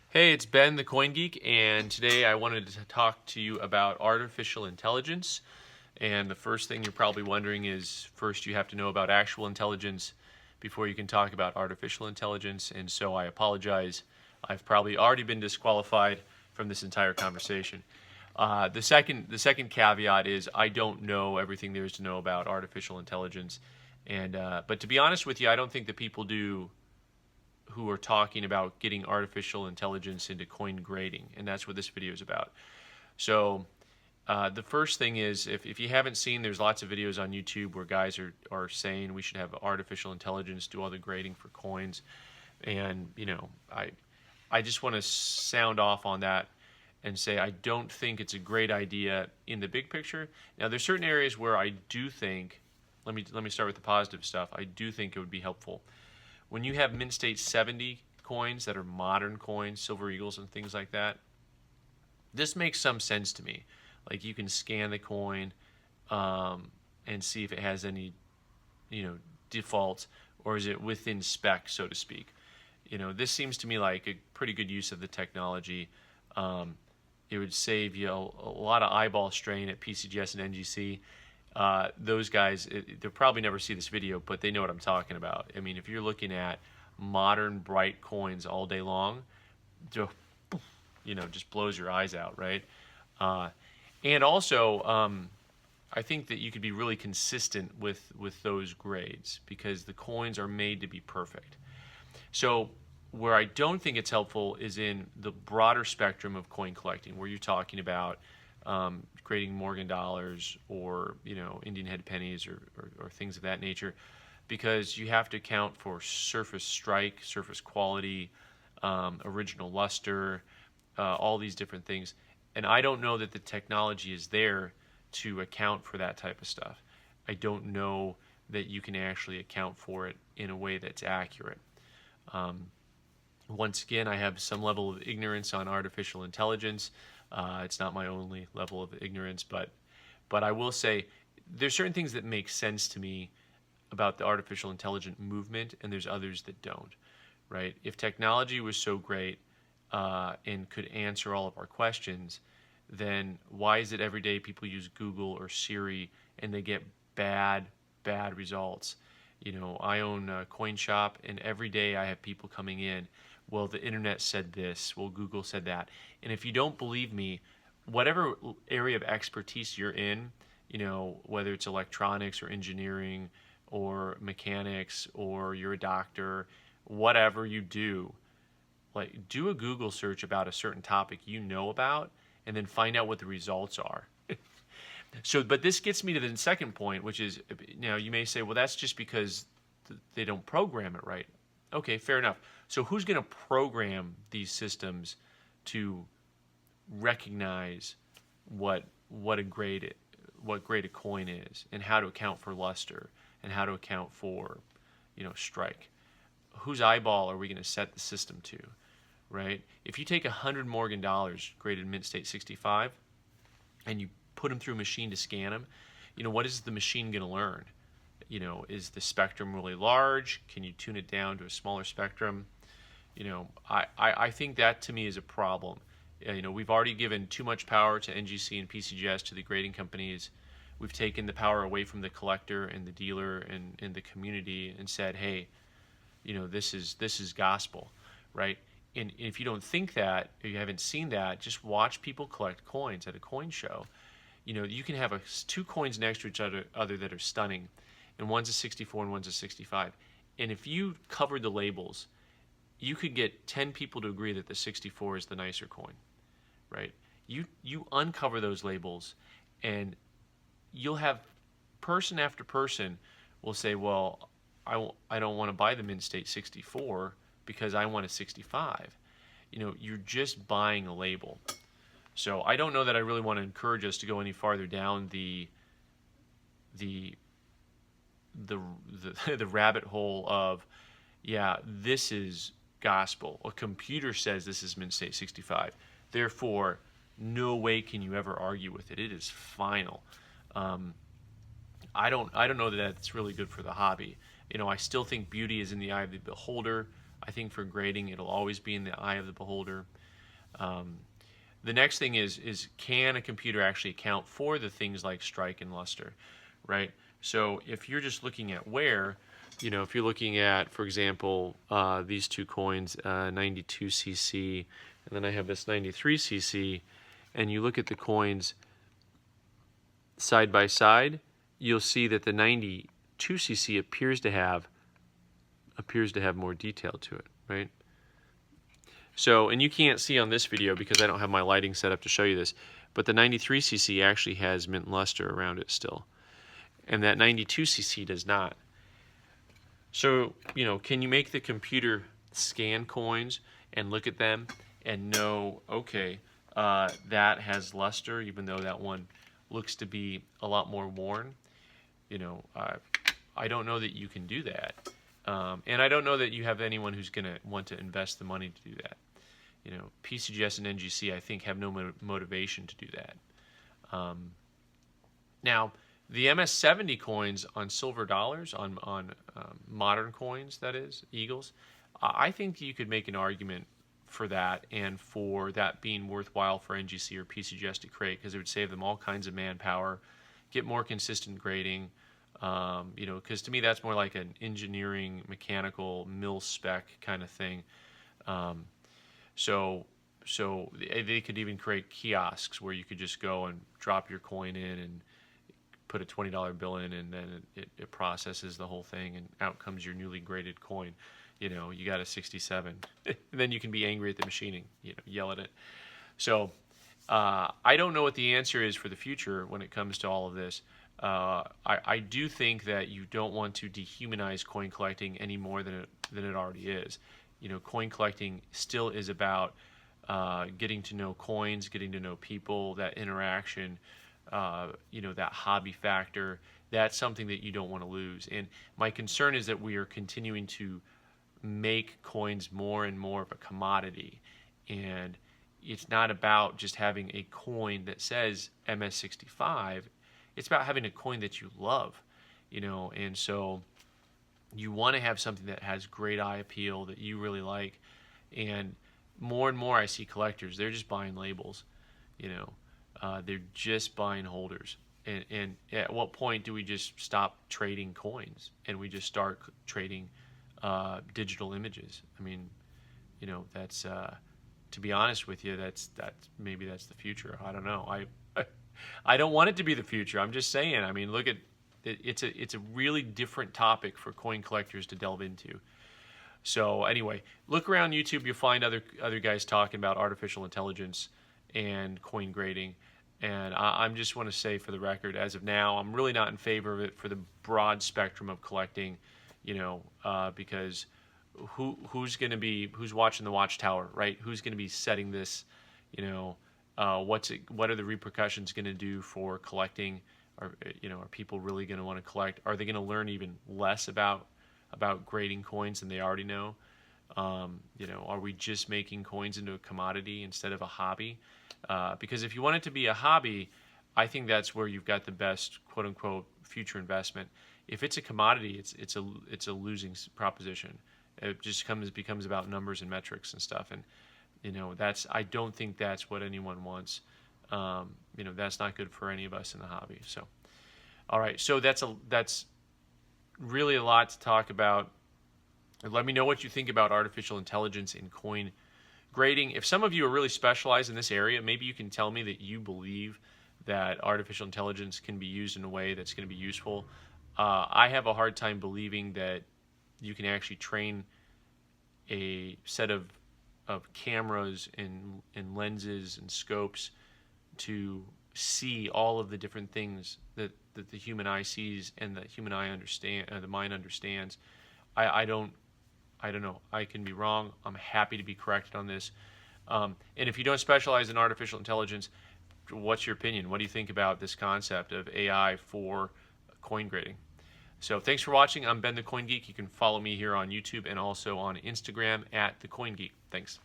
Hey, it's Ben, the Coin Geek, and today I wanted to talk to you about artificial intelligence. And the first thing you're probably wondering is first you have to know about actual intelligence before you can talk about artificial intelligence. And so I apologize. I've probably already been disqualified from this entire conversation. The second caveat is I don't know everything there is to know about artificial intelligence. But to be honest with you, I don't think that people do who are talking about getting artificial intelligence into coin grading, and that's what this video is about. So the first thing is, if you haven't seen, there's lots of videos on YouTube where guys are saying we should have artificial intelligence do all the grading for coins, and I just want to sound off on that and say I don't think it's a great idea in the big picture. Now there's certain areas where I do think, let me start with the positive stuff. I do think it would be helpful. When you have mint state 70 coins that are modern coins, silver eagles and things like that, this makes some sense to me. Like you can scan the coin and see if it has any, defaults, or is it within spec, so to speak. This seems to me like a pretty good use of the technology. It would save you a lot of eyeball strain at PCGS and NGC. Those guys, they'll probably never see this video, but they know what I'm talking about. I mean, if you're looking at modern bright coins all day long, just blows your eyes out, right? And also, I think that you could be really consistent with those grades because the coins are made to be perfect. So where I don't think it's helpful is in the broader spectrum of coin collecting, where you're talking about grading Morgan dollars or Indian head pennies or things of that nature, because you have to account for surface strike, surface quality, original luster, all these different things. And I don't know that the technology is there to account for that type of stuff. I don't know that you can actually account for it in a way that's accurate. Once again, I have some level of ignorance on artificial intelligence. It's not my only level of ignorance, but I will say there's certain things that make sense to me about the artificial intelligent movement, and there's others that don't, right? If technology was so great and could answer all of our questions, then why is it every day people use Google or Siri and they get bad results? I own a coin shop, and every day I have people coming in. Well, the internet said this. Well, Google said that. And if you don't believe me, whatever area of expertise you're in, whether it's electronics or engineering or mechanics or you're a doctor, whatever you do, like do a Google search about a certain topic you know about and then find out what the results are. So, but this gets me to the second point, which is, you may say, well, that's just because they don't program it right. Okay, fair enough. So who's going to program these systems to recognize what grade a coin is, and how to account for luster, and how to account for, strike? Whose eyeball are we going to set the system to, right? If you take 100 Morgan dollars graded mint state 65 and you put them through a machine to scan them, what is the machine going to learn? Is the spectrum really large? Can you tune it down to a smaller spectrum? I think that to me is a problem. We've already given too much power to NGC and PCGS, to the grading companies. We've taken the power away from the collector and the dealer and the community and said, hey, this is gospel, right? And if you don't think that, or you haven't seen that, just watch people collect coins at a coin show. You can have two coins next to each other that are stunning, and one's a 64 and one's a 65. And if you covered the labels, you could get 10 people to agree that the 64 is the nicer coin, right? You uncover those labels, and you'll have person after person will say, well, I don't want to buy the mint state 64 because I want a 65. You're just buying a label. So I don't know that I really want to encourage us to go any farther down the rabbit hole of, this is gospel. A computer says this is mint state 65. Therefore, no way can you ever argue with it. It is final. I don't know that that's really good for the hobby. I still think beauty is in the eye of the beholder. I think for grading, it'll always be in the eye of the beholder. The next thing is can a computer actually account for the things like strike and luster, right? So if you're just looking at wear, if you're looking at, for example, these two coins, 92cc, and then I have this 93cc, and you look at the coins side by side, you'll see that the 92cc appears to have more detail to it, right? So, and you can't see on this video because I don't have my lighting set up to show you this, but the 93cc actually has mint luster around it still, and that 92cc does not. So, can you make the computer scan coins and look at them and know, okay, that has luster, even though that one looks to be a lot more worn? I don't know that you can do that. And I don't know that you have anyone who's going to want to invest the money to do that. PCGS and NGC, I think, have no motivation to do that. Now, the MS-70 coins on silver dollars, on modern coins, that is, Eagles, I think you could make an argument for that and for that being worthwhile for NGC or PCGS to create, because it would save them all kinds of manpower, get more consistent grading, because to me that's more like an engineering, mechanical, mil spec kind of thing. So they could even create kiosks where you could just go and drop your coin in and put a $20 bill in, and then it processes the whole thing, and out comes your newly graded coin. You got a 67. Then you can be angry at the machine and yell at it. So I don't know what the answer is for the future when it comes to all of this. I do think that you don't want to dehumanize coin collecting any more than it already is. Coin collecting still is about getting to know coins, getting to know people, that interaction, that hobby factor. That's something that you don't want to lose. And my concern is that we are continuing to make coins more and more of a commodity. And it's not about just having a coin that says MS65. It's about having a coin that you love, and so you want to have something that has great eye appeal that you really like. And more I see collectors, they're just buying labels, they're just buying holders. And at what point do we just stop trading coins and we just start trading digital images? I mean, that's to be honest with you, that's maybe that's the future. I don't know. I don't want it to be the future. I'm just saying. I mean, look at it, it's a really different topic for coin collectors to delve into. So anyway, look around YouTube. You'll find other guys talking about artificial intelligence and coin grading. And I just want to say, for the record, as of now, I'm really not in favor of it for the broad spectrum of collecting. Because who's watching the watchtower, right? Who's going to be setting this? What are the repercussions going to do for collecting? Are people really going to want to collect? Are they going to learn even less about grading coins than they already know? Are we just making coins into a commodity instead of a hobby? Because if you want it to be a hobby, I think that's where you've got the best quote unquote future investment. If it's a commodity, it's a losing proposition. It just becomes about numbers and metrics and stuff, and I don't think that's what anyone wants. That's not good for any of us in the hobby. So, all right, so that's really a lot to talk about. Let me know what you think about artificial intelligence in coin grading. If some of you are really specialized in this area, maybe you can tell me that you believe that artificial intelligence can be used in a way that's going to be useful. I have a hard time believing that you can actually train a set of cameras and lenses and scopes to see all of the different things that the human eye sees and the human eye the mind understands. I don't know. I can be wrong. I'm happy to be corrected on this. And if you don't specialize in artificial intelligence, what's your opinion? What do you think about this concept of AI for coin grading? So thanks for watching. I'm Ben the Coin Geek. You can follow me here on YouTube and also on Instagram @TheCoinGeek. Thanks.